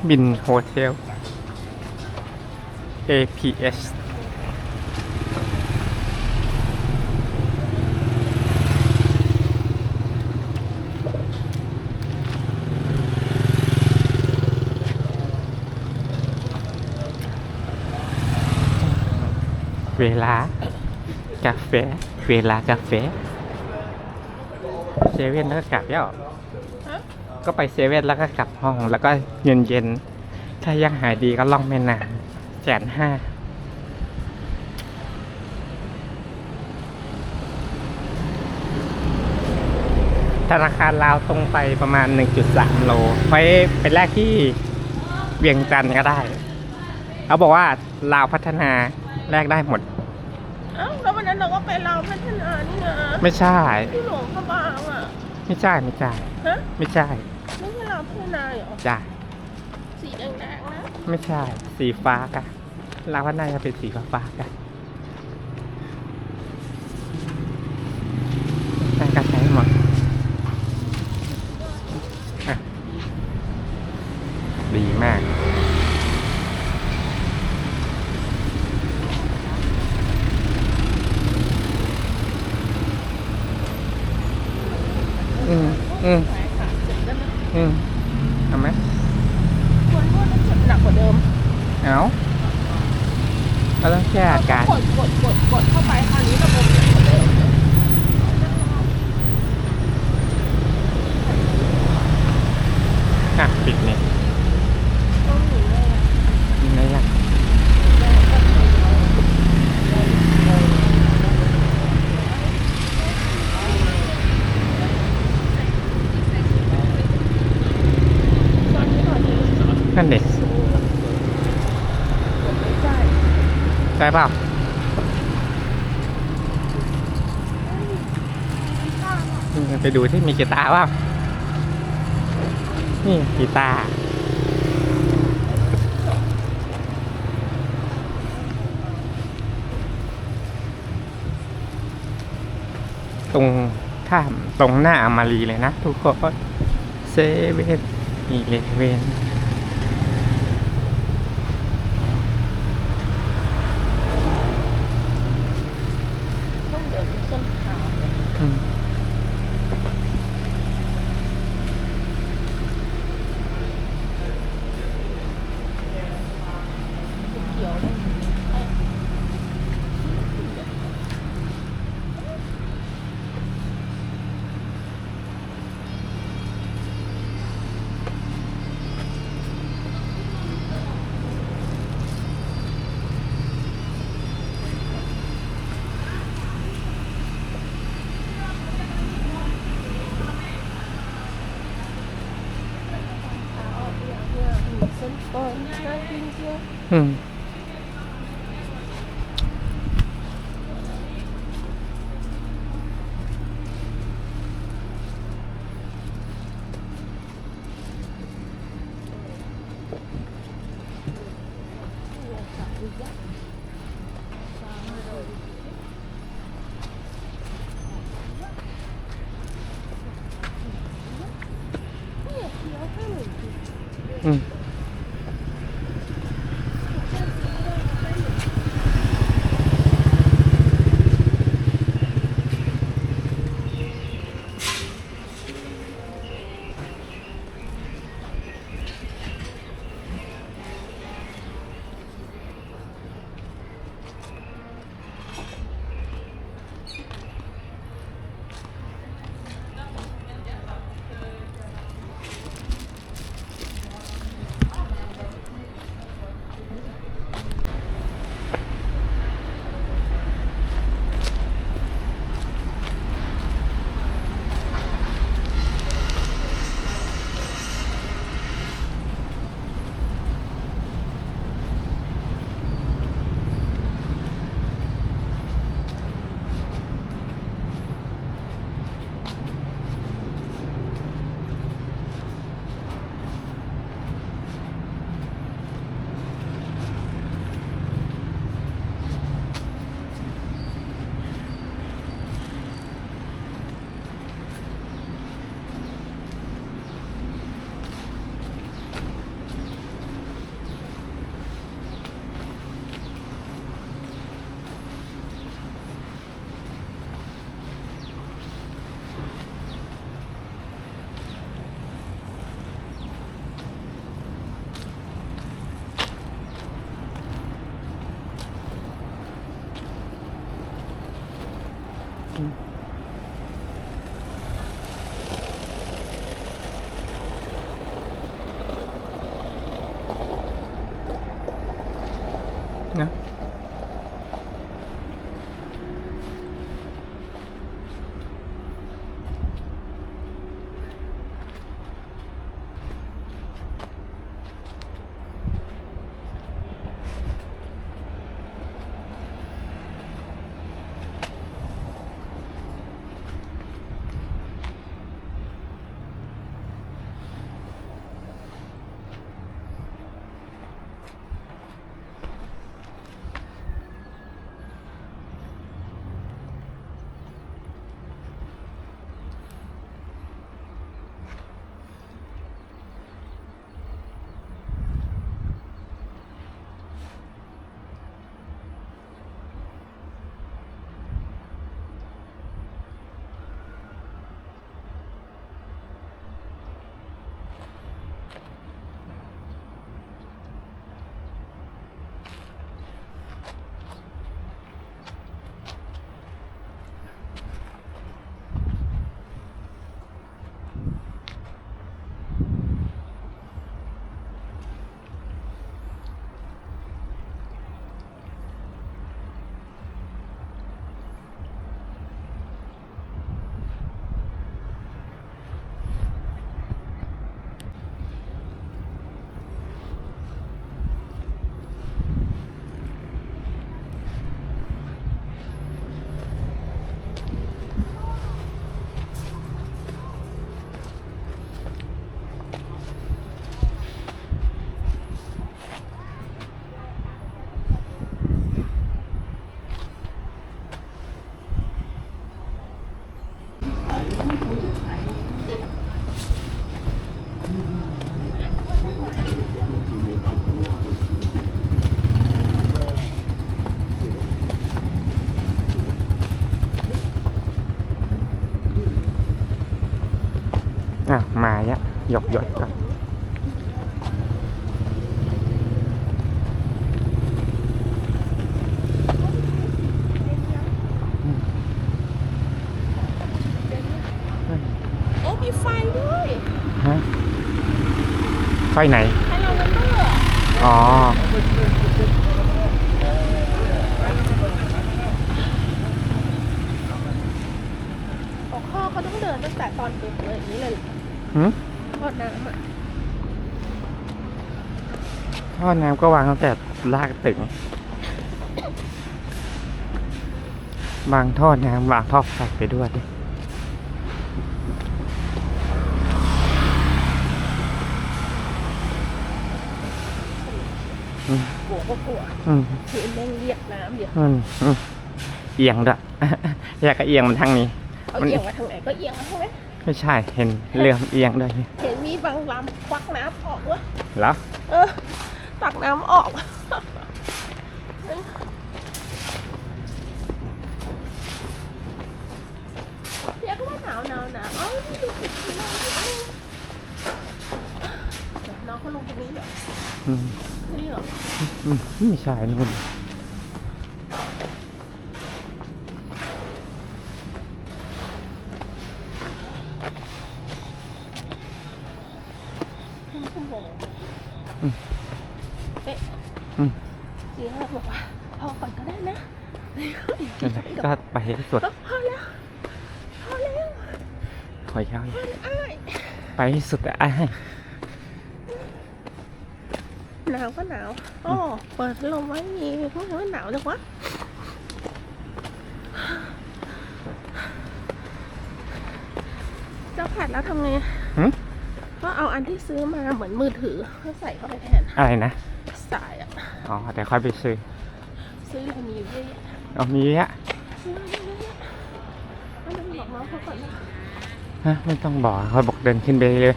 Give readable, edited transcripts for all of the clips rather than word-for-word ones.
บินโฮเทล APS เวลากาแฟเวลากาแฟเซเว่นแล้วก็กลับแล้วก็ไปเซเว่นแล้วก็กลับห้องแล้วก็เย็นๆถ้ายังหายดีก็ล่องแม่น้ำ150,000ธนาคารลาวตรงไปประมาณ 1.3 โลไว้ไปแรกที่เวียงจันทร์ก็ได้เขาบอกว่าลาวพัฒนาแลกได้หมดเอ้าแล้ววันนั้นเราก็ไปเราพัฒนานี่นะไม่ใช่ ที่หลวงพระบางอ่ะไม่ใช่ไม่ใช่ฮะไม่ใช่ไม่ใช่เราพัฒนาเหรอจ้ะสีแดงๆนะไม่ใช่สีฟ้ากะลาวพัฒนาจะเป็นสีฟ้ากะแต่ก็ใช้หมดอ่ะดีมากเอาไหมควรนวดมันเจ็บหนักกว่าเดิมเอาเราต้องแก้อาการกดเข้าไปคราวนี้ระบบเจ็บกว่าเดิมปิดเนี่ยต้องหนีเลยอ่ะยังไงล่ะนั่นเด็กใช่เปล่าไปดูที่มีกีตาร์เปล่านี่กีตาร์ตรงข้ามตรงหน้าอามารีเลยนะทุกคนเซเว่นอีเลเว่นต้องเดินส้นเท้าเขียวเลยเส้นปอนน่ากินเชียว หยอกก่อนโอ้มีไฟด้วย ฮะไฟไหน ให้เราเล่นด้วย อ๋อ พ่อเขาต้องเดินตั้งแต่ตอนดึกเลยอย่างนี้เลย หืม ทอดน้ำอ่ะ ท่อน้ำก็วางตั้งแต่ลากตึงวางท่อน้ำวางท่อไฟไปด้วยอืม กลัวก็กลัว อืม คือแม่งเรียกน้ำเดี๋ยว เอียงด้วย อยากจะเอียงมันทางนี้ เอาเอียงมาทางไหนก็เอียงมาใช่ไหม ไม่ใช่เห็นเรือเอียงด้วย เห็นมีบางลำควักน้ำออกวะ เหรอ ตักน้ำออกเรียกว่าหนาวเอ้านี่ดูสิน้องเขาลงตรงนี้เหรอ อืม นี่เหรอ ไม่ใช่นู่น คุณโบเป๊ะ อืม จีน่าบอกว่าพอก่อนก็ได้นะ นั่นแหละก็ไปให้สุด พอแล้วพอแล้ว ขอยาว อ้าย ไปให้สุดอ่ะ หนาวก็หนาวอ๋อเปิดลมไว้นี่เพราะว่าหนาวจังวะเจ้าผัดแล้วทำไง หืม ก็เอาอันที่ซื้อมาเหมือนมือถือก็ใส่เข้าไปแทน อะไรนะ สายอ่ะ อ๋อแต่ค่อยไปซื้อ ซื้ออะไรมีอยู่เยอะแยะ เอามีเยอะ ซื้ออะไรเยอะแยะเอาเดินบอกน้องเขาก่อนนะ ฮะไม่ต้องบอกเขาบอกเดินขึ้นไปเลย เดี๋ย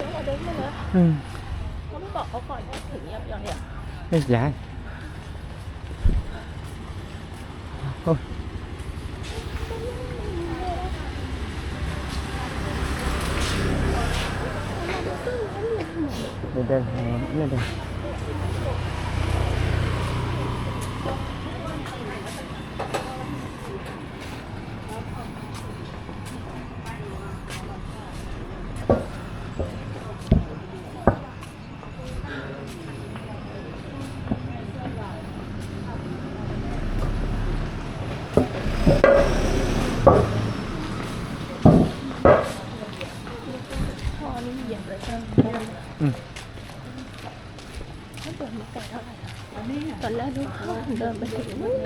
วเราเดินมาเลย อืม เขาไม่บอกเขาก่อนว่าถึงเงียบยังเนี่ย ไม่ย้ายโอ้ยเดินทางนี้เดินพอนี่เหยียบเลยใช่ไหม อืม ถ้าเดินมาไกลเท่าไหร่อะตอนแรกดูเขาเดินไปถึงนู่น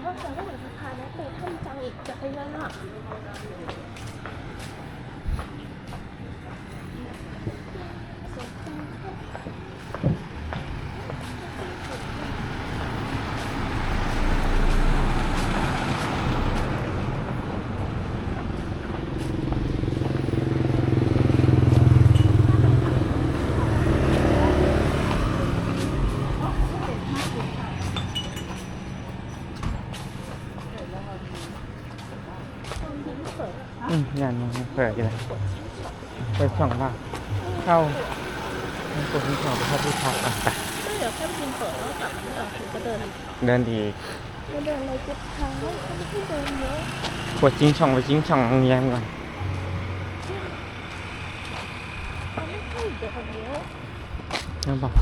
ก็จะไม่เหมือนสะพานนะแต่ท่านจังอีกจักรยานอ่ะเปิด งานมันเปิดอยู่เลยไปส่องว่าเข้าตัวที่สองไปเข้าที่พักอ่ะไป ไม่เดี๋ยวแค่พิมเปิดแล้วกลับไม่ออกถึงจะเดิน เดินดี จะเดินอะไรเจ็บเท้าเขาไม่ให้เดินเยอะ ปวดจิ้งช่องไปจิ้งช่องโรงเรียนก่อน เขาไม่ให้เดินเยอะ นะบอก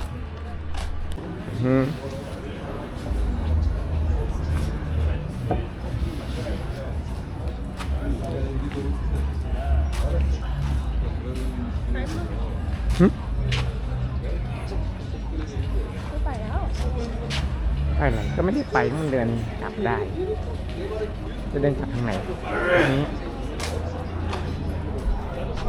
อืม ไหนมา หึ ไม่ไปแล้ว ไปไหนก็ไม่ได้ไปต้องเดินกลับได้ จะเดินกลับทางไหนอันนี้